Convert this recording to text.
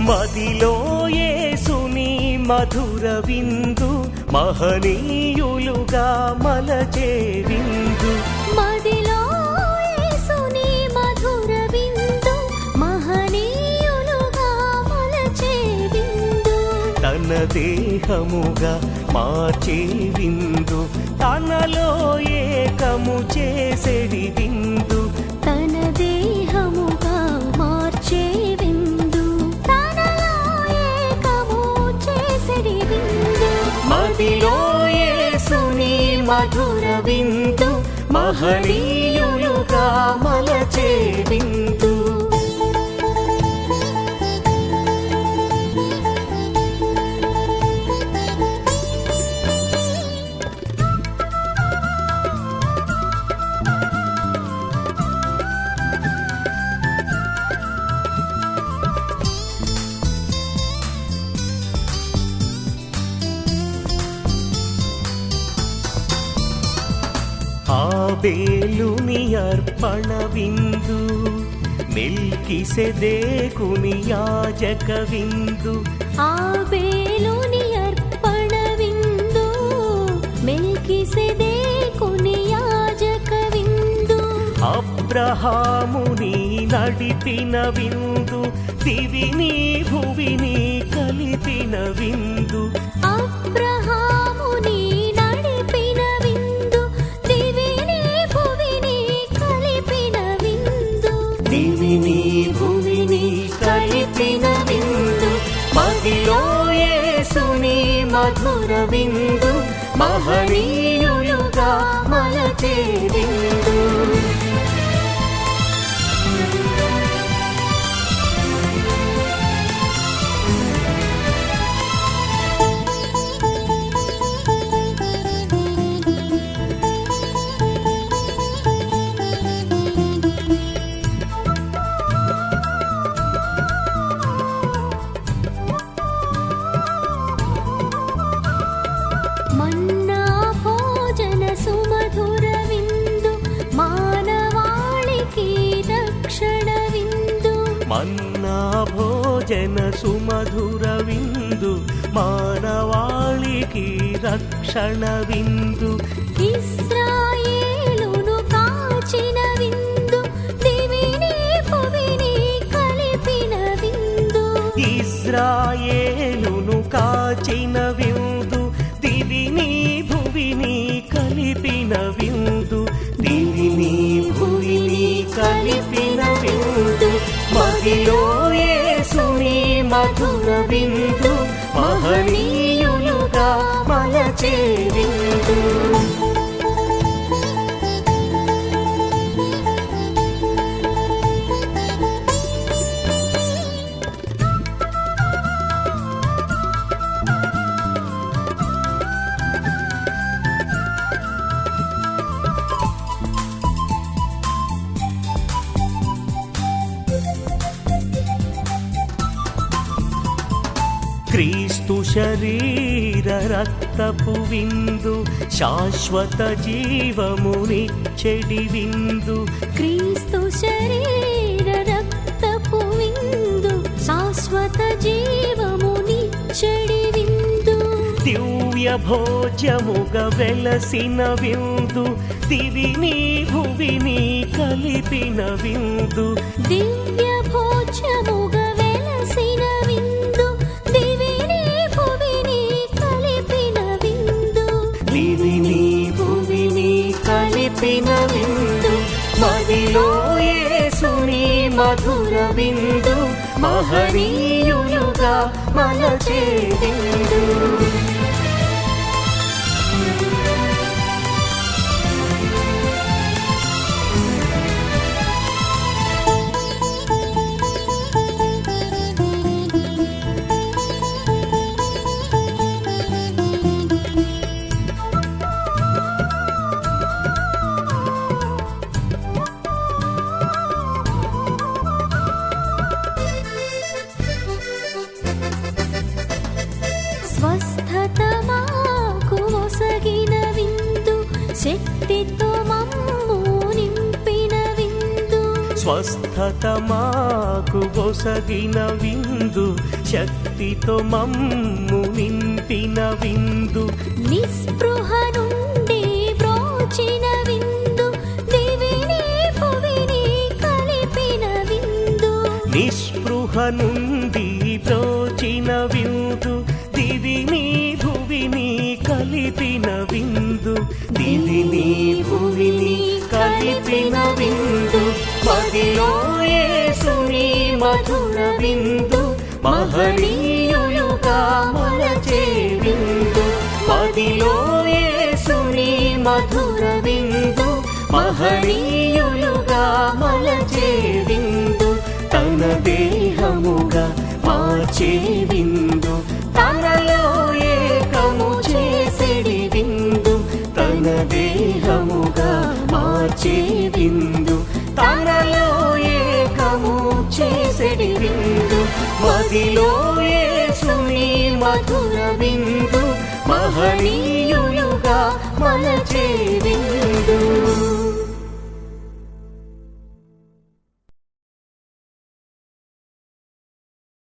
మదిలో యేసుని మధుర విందు మహనీయులుగా మలచే విందు. మదిలో యేసుని మధుర విందు మహనీయులుగా మలచే విందు. తన దేహముగా మార్చే విందు, తనలో ఏకము చేసేడి విందు. తన దేహముగా మార్చే విందు, తనలో ఏకము చేసేడి విందు. మదిలో యేసుని మధుర విందు మహనీయులుగా మలచే విందు. ఆబేలుని అర్పణ విందు, మెల్కీసెదెకుని యాజక విందు. ఆబేలుని అర్పణ విందు, మెల్కీసెదెకుని యాజక విందు. అబ్రహాముని నడిపిన విందు, దివిని భువిని కలిపిన విందు. అబ్రహాముని నడిపిన విందు, దివిని భువిని కలిపిన విందు. దివిని భువిని కలిపిన విందు. మదిలో యేసుని మధుర విందు మహనీయులుగా మలచే విందు. మన్నా భోజన సుమధుర విందు మానవాళికి రక్షణ విందు. మన్నా భోజన సుమధుర విందు మానవాళికి రక్షణ విందు. ఇశ్రాయేలును కాచిన విందు, దివిని భువిని కలిపిన విందు. ఇశ్రాయేలును కాచిన విందు, దివిని భువిని కలిపిన విందు. దివిని భువిని కలిపిన విందు. మదిలో యేసుని మధుర విందు మహనీయులుగా మలచే విందు. క్రీస్తు శరీర రక్తపు విందు శాశ్వత జీవమునిచ్చెడి విందు. క్రీస్తు శరీర రక్తపు విందు శాశ్వత జీవమునిచ్చెడి విందు. దివ్య భోజ్యముగా వెలసిన విందు, దివిని భువిని కలిపిన విందు. దివ్య భోజ్యముగా వెలసిన విందు, దివిని భువిని కలిపిన విందు. దివిని భువిని కలిపిన విందు. మదిలో యేసుని మధుర విందు మహనీయులుగా మలచే విందు. స్వస్థత మాకు ఒసగిన విందు, శక్తితో మమ్ము నింపిన విందు. స్వస్థత మాకు ఒసగిన విందు, శక్తితో మమ్ము నింపిన విందు నిస్పృహ నుండి బ్రోచిన విందు దివిని భువిని కలిపిన విందు నిస్పృహ నుండి బ్రోచిన విందు దివిని భువిని కలిపిన విందు దివిని భువిని కలిపిన విందు మదిలో యేసుని మధుర విందు మహనీయులుగా మలచే విందు మదిలో యేసుని మధుర విందు మహనీయులుగా మలచే విందు తన దేహముగా మార్చే విందు తనలో ఏకము చేసేడి విందు తన దేహముగా మార్చే విందు తనలో ఏకము చేసేడి విందు మదిలో యేసుని మధుర విందు మహనీయులుగా మలచే విందు